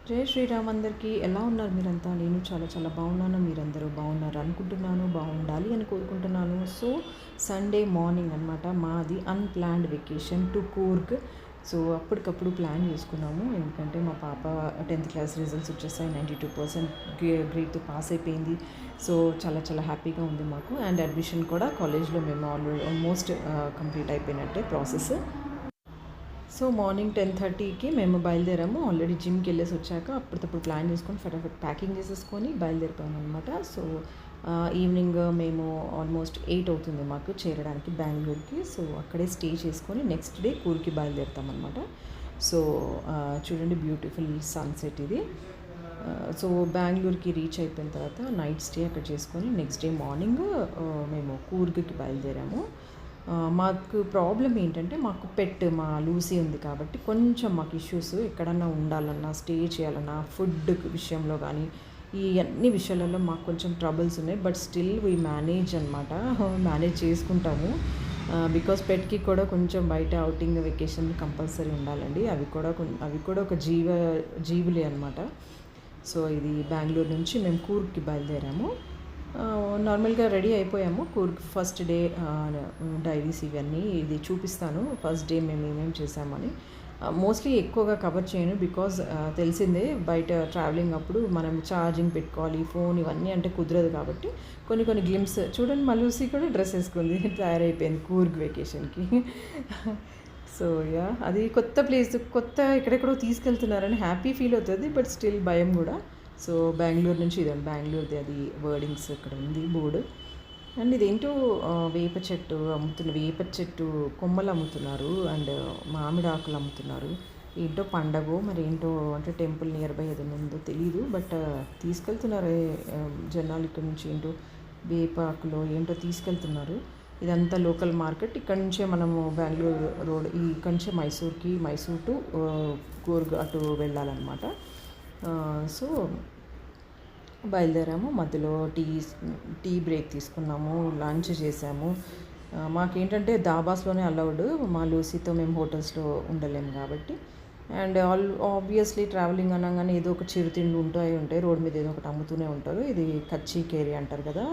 జై శ్రీరామ్ అందరికీ ఎలా ఉన్నారు మీరంతా? నేను చాలా చాలా బాగున్నాను. మీరందరూ బాగున్నారు అనుకుంటున్నాను. బాగుండాలి అని కోరుకుంటున్నాను. సో సండే మార్నింగ్ అనమాట మాది unplanned vacation to Coorg. So అప్పటికప్పుడు ప్లాన్ చేసుకున్నాము. ఎందుకంటే మా పాప 10th క్లాస్ రిజల్ట్స్ వచ్చేసాయి. 92% గ్రేడ్‌తో పాస్ అయిపోయింది. సో చాలా చాలా హ్యాపీగా ఉంది మాకు. అండ్ అడ్మిషన్ కూడా కాలేజ్లో మేము ఆల్మోస్ట్ కంప్లీట్ అయిపోయినట్టే ప్రాసెస్. సో మార్నింగ్ 10:30కి మేము బయలుదేరాము. ఆల్రెడీ జిమ్కి వెళ్ళేసి వచ్చాక అప్పటికప్పుడు ప్లాన్ చేసుకొని ఫటాఫట్ ప్యాకింగ్ చేసేసుకొని బయలుదేరిపోయాము అనమాట. సో ఈవినింగ్ మేము ఆల్మోస్ట్ 8 అవుతుంది మాకు చేరడానికి బెంగళూరుకి. సో అక్కడే స్టే చేసుకొని నెక్స్ట్ డే కూర్గ్కి బయలుదేరుతామన్నమాట. సో చూడండి బ్యూటిఫుల్ సన్సెట్ ఇది. సో బెంగళూరుకి రీచ్ అయిపోయిన తర్వాత నైట్ స్టే అక్కడ చేసుకొని నెక్స్ట్ డే మార్నింగ్ మేము కూర్గ్కి బయలుదేరాము. మాకు ప్రాబ్లం ఏంటంటే మాకు పెట్ మా లూసీ ఉంది కాబట్టి కొంచెం మాకు ఇష్యూస్ ఎక్కడన్నా ఉండాలన్నా స్టే చేయాలన్నా ఫుడ్ విషయంలో కానీ ఈ అన్ని విషయాలలో మాకు కొంచెం ట్రబుల్స్ ఉన్నాయి. బట్ స్టిల్ వీ మేనేజ్ అనమాట, మేనేజ్ చేసుకుంటాము. బికాస్ పెట్కి కూడా కొంచెం బయట అవుటింగ్ వెకేషన్ కంపల్సరీ ఉండాలండి. అవి కూడా ఒక జీవులే అనమాట. సో ఇది బెంగళూరు నుంచి మేము కూర్గ్కి బయలుదేరాము. నార్మల్గా రెడీ అయిపోయాము. కూర్గ్ ఫస్ట్ డే డైరీస్ ఇవన్నీ ఇది చూపిస్తాను. ఫస్ట్ డే మేము ఏమేమి చేసామని మోస్ట్లీ ఎక్కువగా కవర్ చేయను. బికాజ్ తెలిసిందే బయట ట్రావెలింగ్ అప్పుడు మనం ఛార్జింగ్ పెట్టుకోవాలి, ఫోన్ ఇవన్నీ అంటే కుదరదు. కాబట్టి కొన్ని గ్లిమ్స్ చూడండి. మలూసి కూడా డ్రెస్ వేసుకుంది, తయారైపోయింది కూర్గ్ వెకేషన్కి. సో అది కొత్త ప్లేస్, కొత్త ఎక్కడెక్కడో తీసుకెళ్తున్నారని హ్యాపీ ఫీల్ అవుతుంది. బట్ స్టిల్ భయం కూడా. సో బెంగళూరు నుంచి ఇదండి బెంగళూరుది అది వర్డింగ్స్ ఇక్కడ ఉంది బోర్డు. అండ్ ఇదేంటో వేప చెట్టు కొమ్మలు అమ్ముతున్నారు. అండ్ మామిడి ఆకులు అమ్ముతున్నారు. ఏంటో పండగో మరి ఏంటో అంటే టెంపుల్ నియర్ బై ఏదైనా ఉందో తెలీదు. బట్ తీసుకెళ్తున్నారు జనాలు ఇక్కడ నుంచి ఏంటో వేప ఆకులు ఏంటో తీసుకెళ్తున్నారు. ఇదంతా లోకల్ మార్కెట్. ఇక్కడ నుంచే మనము బెంగళూరు రోడ్ ఇక్కడ నుంచే మైసూర్ టు కూర్గ్ అటు వెళ్ళాలన్నమాట. సో బయలుదేరాము. మధ్యలో టీ బ్రేక్ తీసుకున్నాము, లంచ్ చేసాము. మాకేంటంటే దాబాస్లోనే అలౌడ్. మా లూసీతో మేము హోటల్స్లో ఉండలేము కాబట్టి. అండ్ ఆబ్వియస్లీ ట్రావెలింగ్ అనగానే ఏదో ఒక చిరుతిండి ఉంటాయి. రోడ్ మీద ఏదో ఒకటి అమ్ముతూనే ఉంటారు. ఇది కచ్చి కేరి అంటారు కదా,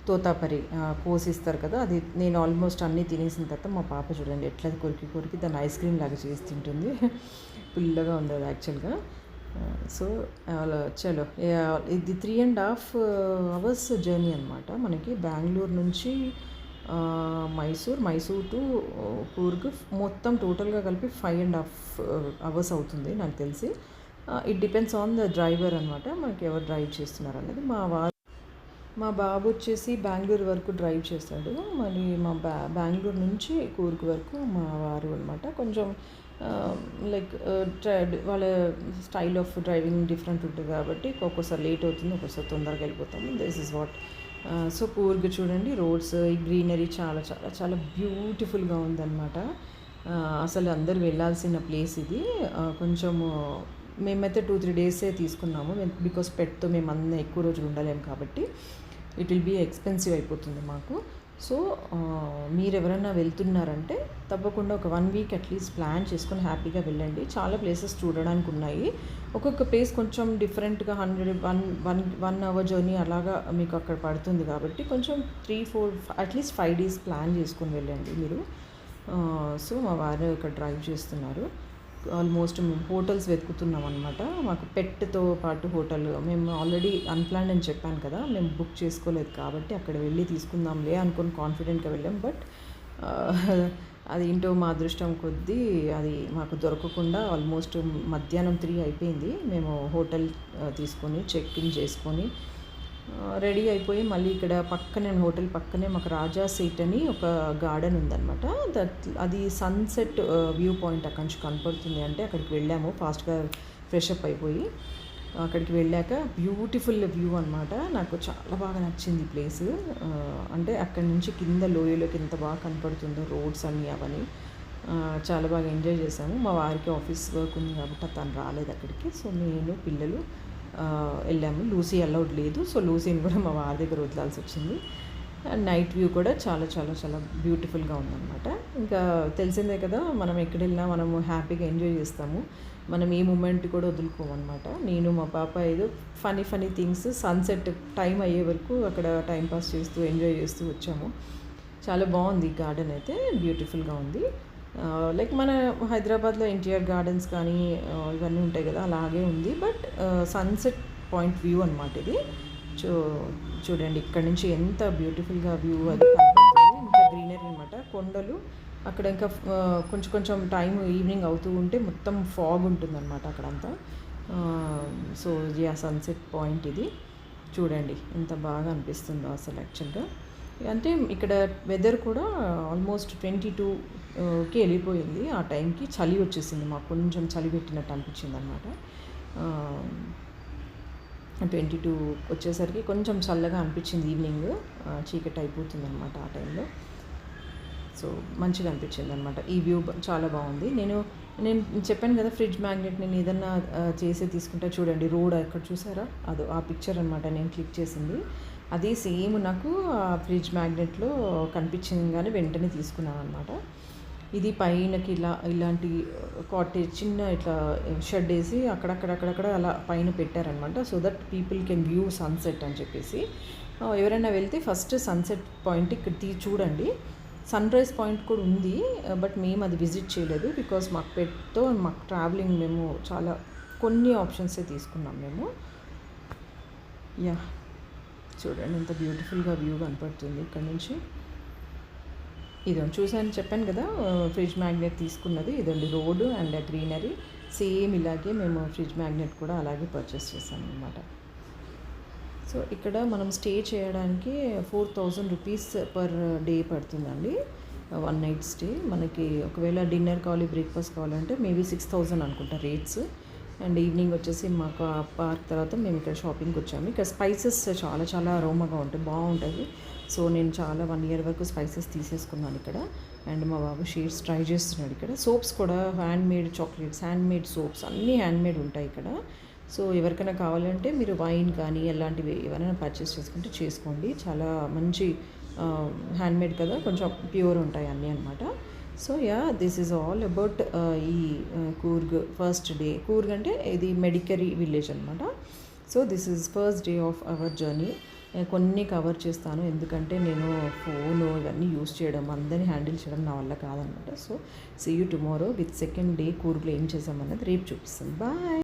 తోతాపరి కోసిస్తారు కదా. అది నేను ఆల్మోస్ట్ అన్నీ తినేసిన తర్వాత మా పాప చూడండి ఎట్లా కొరికి దాన్ని ఐస్ క్రీమ్ లాగా చేసి తింటుంది. పుల్లగా ఉంది అది యాక్చువల్గా. సో చలో ఇది 3.5 అవర్స్ జర్నీ అనమాట మనకి బెంగళూరు నుంచి మైసూర్ టు కూర్గ్. మొత్తం టోటల్గా కలిపి 5.5 అవర్స్ అవుతుంది నాకు తెలిసి. It depends on the driver అనమాట, మనకి ఎవరు డ్రైవ్ చేస్తున్నారు అనేది. మా బాబు వచ్చేసి బెంగళూరు వరకు డ్రైవ్ చేస్తాడు. మరి మా బెంగళూరు నుంచి కూర్గ్ వరకు మా వారు అనమాట. కొంచెం లైక్ వాళ్ళ స్టైల్ ఆఫ్ డ్రైవింగ్ డిఫరెంట్ ఉంటుంది కాబట్టి ఒక్కొక్కసారి లేట్ అవుతుంది, ఒక్కొక్కసారి తొందరగా వెళ్ళిపోతాము. This is what. So Coorg చూడండి రోడ్స్, ఈ గ్రీనరీ చాలా చాలా చాలా బ్యూటిఫుల్గా ఉందన్నమాట. అసలు అందరూ వెళ్ళాల్సిన ప్లేస్ ఇది. కొంచెము మేమైతే 2-3 డేసే తీసుకున్నాము. బికాస్ పెట్తో మేము అన్నీ ఎక్కువ రోజులు ఉండలేము కాబట్టి ఇట్ విల్ బీ ఎక్స్పెన్సివ్ అయిపోతుంది మాకు. సో మీరు ఎవరైనా వెళ్తున్నారంటే తప్పకుండా ఒక 1 వీక్ అట్లీస్ట్ ప్లాన్ చేసుకొని హ్యాపీగా వెళ్ళండి. చాలా ప్లేసెస్ చూడడానికి ఉన్నాయి. ఒక్కొక్క ప్లేస్ కొంచెం డిఫరెంట్గా 1 అవర్ జర్నీ అలాగా మీకు అక్కడ పడుతుంది. కాబట్టి కొంచెం 3-4 అట్లీస్ట్ 5 డేస్ ప్లాన్ చేసుకొని వెళ్ళండి మీరు. సో మా వారు ఇక్కడ డ్రైవ్ చేస్తున్నారు. ఆల్మోస్ట్ మేము హోటల్స్ వెతుకుతున్నాం అనమాట. మాకు పెట్తో పాటు హోటల్ మేము ఆల్రెడీ అన్ప్లాన్డ్ అని చెప్పాను కదా, మేము బుక్ చేసుకోలేదు కాబట్టి అక్కడ వెళ్ళి తీసుకుందాంలే అనుకొని కాన్ఫిడెంట్గా వెళ్ళాం. బట్ అదేంటో మా అదృష్టం కొద్దీ అది మాకు దొరకకుండా ఆల్మోస్ట్ మధ్యాహ్నం 3 అయిపోయింది. మేము హోటల్ తీసుకొని చెక్ ఇన్ చేసుకొని రెడీ అయిపోయి మళ్ళీ ఇక్కడ పక్కనే హోటల్ పక్కనే మాకు రాజా సీట్ అని ఒక గార్డెన్ ఉందన్నమాట. అది సన్సెట్ వ్యూ పాయింట్ అక్కడి నుంచి కనపడుతుంది. అంటే అక్కడికి వెళ్ళాము ఫాస్ట్గా ఫ్రెష్ అప్ అయిపోయి. అక్కడికి వెళ్ళాక బ్యూటిఫుల్ వ్యూ అనమాట. నాకు చాలా బాగా నచ్చింది ఈ ప్లేస్. అంటే అక్కడి నుంచి కింద లోయలోకి ఎంత బాగా కనపడుతుందో రోడ్స్ అన్నీ అవన్నీ చాలా బాగా ఎంజాయ్ చేశాము. మా వారికి ఆఫీస్ వర్క్ ఉంది కాబట్టి తను రాలేదు అక్కడికి. సో నేను పిల్లలు వెళ్ళాము. లూసీ అలౌడ్ లేదు. సో లూసీని కూడా మా వారి దగ్గర వదలాల్సి వచ్చింది. అండ్ నైట్ వ్యూ కూడా చాలా చాలా చాలా బ్యూటిఫుల్గా ఉందన్నమాట. ఇంకా తెలిసిందే కదా, మనం ఎక్కడెళ్ళినా మనము హ్యాపీగా ఎంజాయ్ చేస్తాము. మనం ఏ మూమెంట్ కూడా వదులుకోమన్నమాట. నేను మా పాప ఏదో ఫనీ థింగ్స్ సన్సెట్ టైం అయ్యే వరకు అక్కడ టైం పాస్ చేస్తూ ఎంజాయ్ చేస్తూ వచ్చాము. చాలా బాగుంది గార్డెన్ అయితే, బ్యూటిఫుల్గా ఉంది. లైక్ మన హైదరాబాద్లో ఎన్టీఆర్ గార్డెన్స్ కానీ ఇవన్నీ ఉంటాయి కదా, అలాగే ఉంది. బట్ సన్సెట్ పాయింట్ వ్యూ అనమాట ఇది. చూడండి ఇక్కడ నుంచి ఎంత బ్యూటిఫుల్గా వ్యూ అది కనపడుతుంది. ఇంకా గ్రీనరీ అనమాట, కొండలు. అక్కడ ఇంకా కొంచెం టైం ఈవినింగ్ అవుతూ ఉంటే మొత్తం ఫాగ్ ఉంటుందన్నమాట అక్కడంతా. సో ఇది ఆ సన్సెట్ పాయింట్ ఇది. చూడండి ఎంత బాగా అనిపిస్తుందో అసలు యాక్చువల్గా. అంటే ఇక్కడ వెదర్ కూడా ఆల్మోస్ట్ 22కి వెళ్ళిపోయింది. ఆ టైంకి చలి వచ్చేసింది, మాకు కొంచెం చలి పెట్టినట్టు అనిపించింది అనమాట. 22 వచ్చేసరికి కొంచెం చల్లగా అనిపించింది. ఈవినింగ్ చీకటి అయిపోతుంది అనమాట ఆ టైంలో. సో మంచిగా అనిపించింది అనమాట. ఈ వ్యూ చాలా బాగుంది. నేను చెప్పాను కదా, ఫ్రిడ్జ్ మ్యాగ్నెట్ నేను ఏదన్నా చేసి తీసుకుంటా. చూడండి రోడ్ అక్కడ చూసారా, అది ఆ పిక్చర్ అనమాట నేను క్లిక్ చేసింది. అది సేమ్ నాకు ఆ ఫ్రిడ్జ్ మ్యాగ్నెట్లో కనిపించింది, కానీ వెంటనే తీసుకున్నాను అనమాట. ఇది పైనకి ఇలాంటి కాటేజ్ చిన్న ఇట్లా షెడ్ వేసి అక్కడక్కడ అలా పైన పెట్టారనమాట. So that people can view sunset అని చెప్పేసి. ఎవరైనా వెళ్తే ఫస్ట్ సన్సెట్ పాయింట్ ఇక్కడ చూడండి. సన్ రైజ్ పాయింట్ కూడా ఉంది, బట్ మేము అది విజిట్ చేయలేదు. బికాస్ మాకు పెట్తో మాకు ట్రావెలింగ్ మేము చాలా కొన్ని ఆప్షన్సే తీసుకున్నాం మేము. యా చూడండి ఎంత బ్యూటిఫుల్గా వ్యూ కనపడుతుంది ఇక్కడ నుంచి. ఇదండి చూసాను, చెప్పాను కదా ఫ్రిడ్జ్ మ్యాగ్నెట్ తీసుకున్నది. ఇదండి రోడ్డు అండ్ గ్రీనరీ. సేమ్ ఇలాగే మేము ఫ్రిడ్జ్ మ్యాగ్నెట్ కూడా అలాగే పర్చేస్ చేసాము అనమాట. సో ఇక్కడ మనం స్టే చేయడానికి 4000 రూపీస్ పర్ డే పడుతుందండి, 1 నైట్ స్టే. మనకి ఒకవేళ డిన్నర్ కావాలి, బ్రేక్ఫాస్ట్ కావాలంటే మేబీ 6000 అనుకుంటా రేట్స్. అండ్ ఈవినింగ్ వచ్చేసి మాకు ఆ పార్క్ తర్వాత మేము ఇక్కడ షాపింగ్కి వచ్చాము. ఇక్కడ స్పైసెస్ చాలా చాలా అరోమాగా ఉంటాయి, బాగుంటుంది. సో నేను చాలా 1 ఇయర్ వరకు స్పైసెస్ తీసేసుకున్నాను ఇక్కడ. అండ్ మా బాబు షేడ్స్ ట్రై చేస్తున్నాడు ఇక్కడ. సోప్స్ కూడా హ్యాండ్మేడ్ చాక్లెట్స్, హ్యాండ్మేడ్ సోప్స్ అన్నీ హ్యాండ్మేడ్ ఉంటాయి ఇక్కడ. సో ఎవరికైనా కావాలంటే మీరు వైన్ కానీ అలాంటివి ఎవరైనా పర్చేస్ చేసుకుంటే చేసుకోండి. చాలా మంచి హ్యాండ్మేడ్ కదా, కొంచెం ప్యూర్ ఉంటాయి అన్నీ అనమాట. So yeah this is all about ఈ కూర్గ్ ఫస్ట్ డే. కూర్గ్ అంటే ఇది మెడికరీ విలేజ్ అనమాట. So this is first day of our journey. కొన్ని కవర్ చేస్తాను, ఎందుకంటే నేను ఫోను ఇవన్నీ యూస్ చేయడం, అందరినీ హ్యాండిల్ చేయడం నా వల్ల కాదనమాట. So see you tomorrow with second day కూర్గ్లో ఏం చేసామన్నది రేపు చూపిస్తాను. బాయ్.